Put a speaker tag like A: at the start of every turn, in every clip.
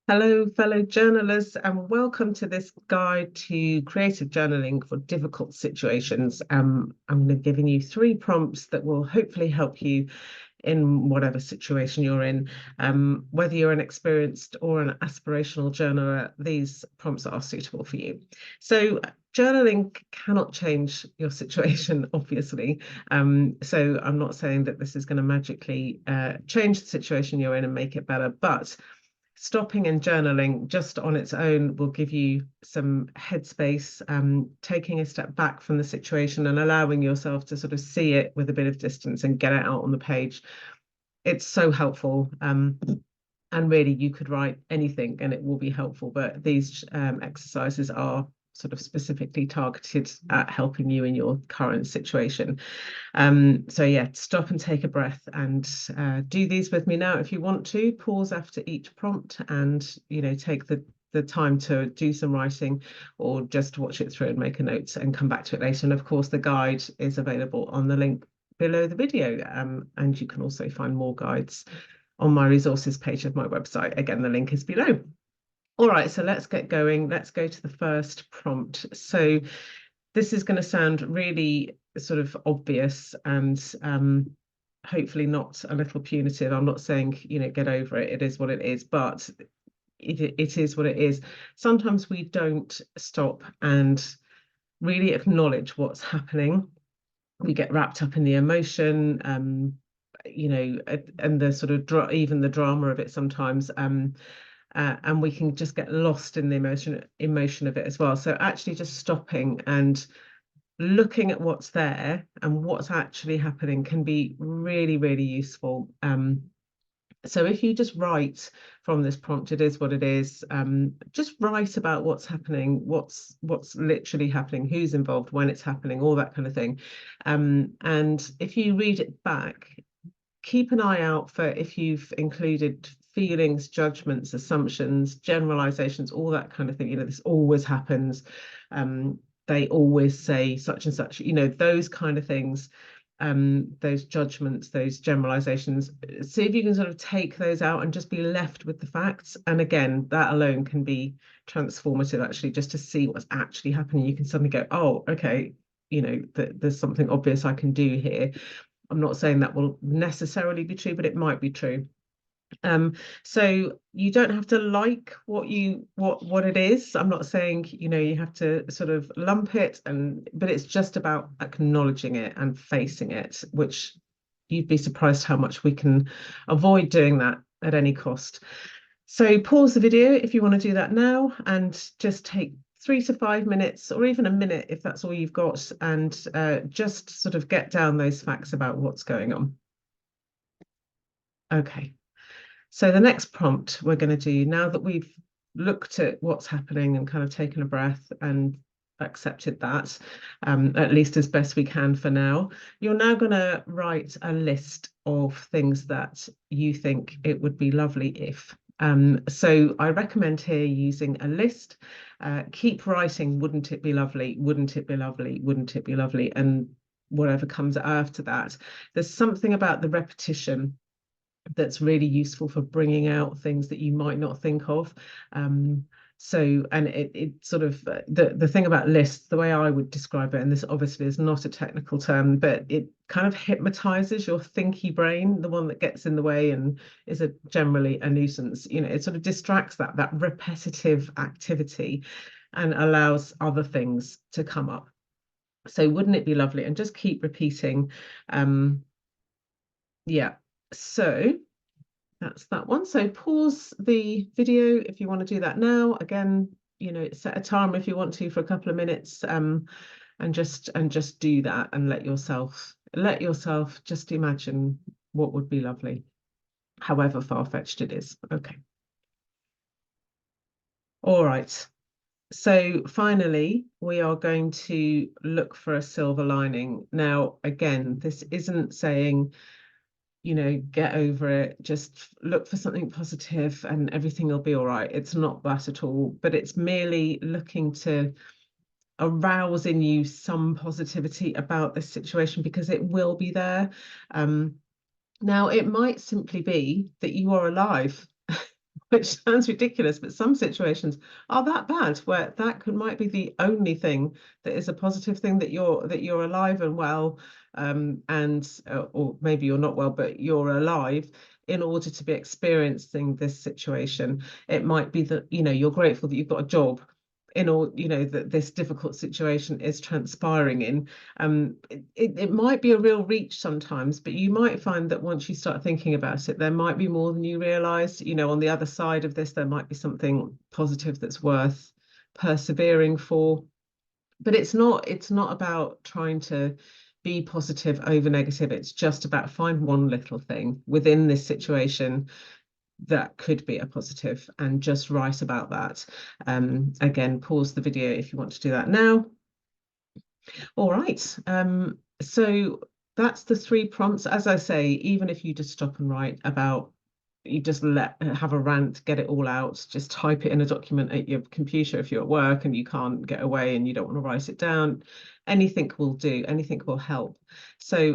A: Hello, fellow journalists, and welcome to this guide to creative journaling for difficult situations. I'm giving you three prompts that will hopefully help you in whatever situation you're in. Whether you're an experienced or an aspirational journaler, these prompts are suitable for you. So, journaling cannot change your situation, obviously. So, I'm not saying that this is going to magically change the situation you're in and make it better, but stopping and journaling just on its own will give you some headspace, taking a step back from the situation and allowing yourself to sort of see it with a bit of distance and get it out on the page. It's so helpful. And really, you could write anything and it will be helpful, but these exercises are sort of specifically targeted at helping you in your current situation. So yeah, stop and take a breath and do these with me now. If you want to, pause after each prompt and, take the time to do some writing or just watch it through and make a note and come back to it later. And of course, the guide is available on the link below the video. And you can also find more guides on my resources page of my website. Again, the link is below. All right, so let's get going. Let's go to the first prompt. So this is going to sound really sort of obvious and hopefully not a little punitive. I'm not saying, get over it. It is what it is, but it is what it is. Sometimes we don't stop and really acknowledge what's happening. We get wrapped up in the emotion, and the sort of even the drama of it sometimes. And we can just get lost in the emotion of it as well. So actually just stopping and looking at what's there and what's actually happening can be really, really useful. So if you just write from this prompt, it is what it is. Just write about what's happening, what's literally happening, who's involved, when it's happening, all that kind of thing. And if you read it back, keep an eye out for if you've included feelings, judgments, assumptions, generalizations, all that kind of thing. This always happens. They always say such and such, those kind of things, those judgments, those generalizations. See if you can sort of take those out and just be left with the facts. And again, that alone can be transformative, actually, just to see what's actually happening. You can suddenly go, oh, okay, there's something obvious I can do here. I'm not saying that will necessarily be true, but it might be true. So you don't have to like what it is. I'm not saying, you have to sort of lump it, but it's just about acknowledging it and facing it, which you'd be surprised how much we can avoid doing that at any cost. So pause the video if you want to do that now and just take 3 to 5 minutes or even a minute if that's all you've got, and just sort of get down those facts about what's going on. Okay. So the next prompt we're going to do, now that we've looked at what's happening and kind of taken a breath and accepted that, at least as best we can for now, you're now going to write a list of things that you think it would be lovely if. So I recommend here using a list. Keep writing, wouldn't it be lovely? Wouldn't it be lovely? Wouldn't it be lovely? And whatever comes after that. There's something about the repetition that's really useful for bringing out things that you might not think of. And it sort of the thing about lists, the way I would describe it, and this obviously is not a technical term, but it kind of hypnotizes your thinky brain, the one that gets in the way and is generally a nuisance. It sort of distracts that repetitive activity and allows other things to come up. So wouldn't it be lovely? And just keep repeating. Yeah. So that's that one. So pause the video if you want to do that now. Again, set a timer if you want to for a couple of minutes, and just do that and let yourself just imagine what would be lovely, however far-fetched it is. Okay. All right. So finally, we are going to look for a silver lining. Now, again, this isn't saying get over it, just look for something positive and everything will be all right. It's not that at all, but it's merely looking to arouse in you some positivity about this situation because it will be there. Now, it might simply be that you are alive, which sounds ridiculous, but some situations are that bad where might be the only thing that is a positive thing, that you're alive and well, and or maybe you're not well, but you're alive in order to be experiencing this situation. It might be that, you're grateful that you've got a job in all, that this difficult situation is transpiring in. It might be a real reach sometimes, but you might find that once you start thinking about it, there might be more than you realize. On the other side of this, there might be something positive that's worth persevering for. But it's not about trying to be positive over negative. It's just about find one little thing within this situation that could be a positive and just write about that. Again, pause the video if you want to do that now. All right. So that's the 3 prompts. As I say, even if you just stop and write about, you just have a rant, get it all out, just type it in a document at your computer if you're at work and you can't get away and you don't want to write it down. Anything will do, anything will help. So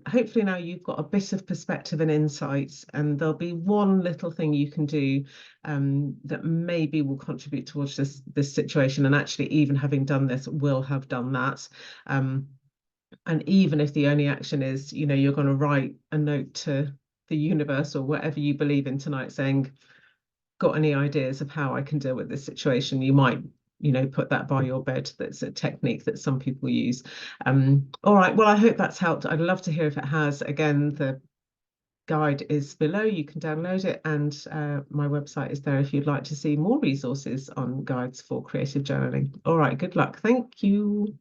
A: hopefully now you've got a bit of perspective and insights, and there'll be one little thing you can do that maybe will contribute towards this situation. And actually, even having done this, will have done that. And even if the only action is, you're going to write a note to the universe or whatever you believe in tonight, saying, got any ideas of how I can deal with this situation? You might, put that by your bed. That's a technique that some people use. All right, well, I hope that's helped. I'd love to hear if it has. Again, the guide is below, you can download it, and my website is there if you'd like to see more resources on guides for creative journaling. All right, good luck. Thank you.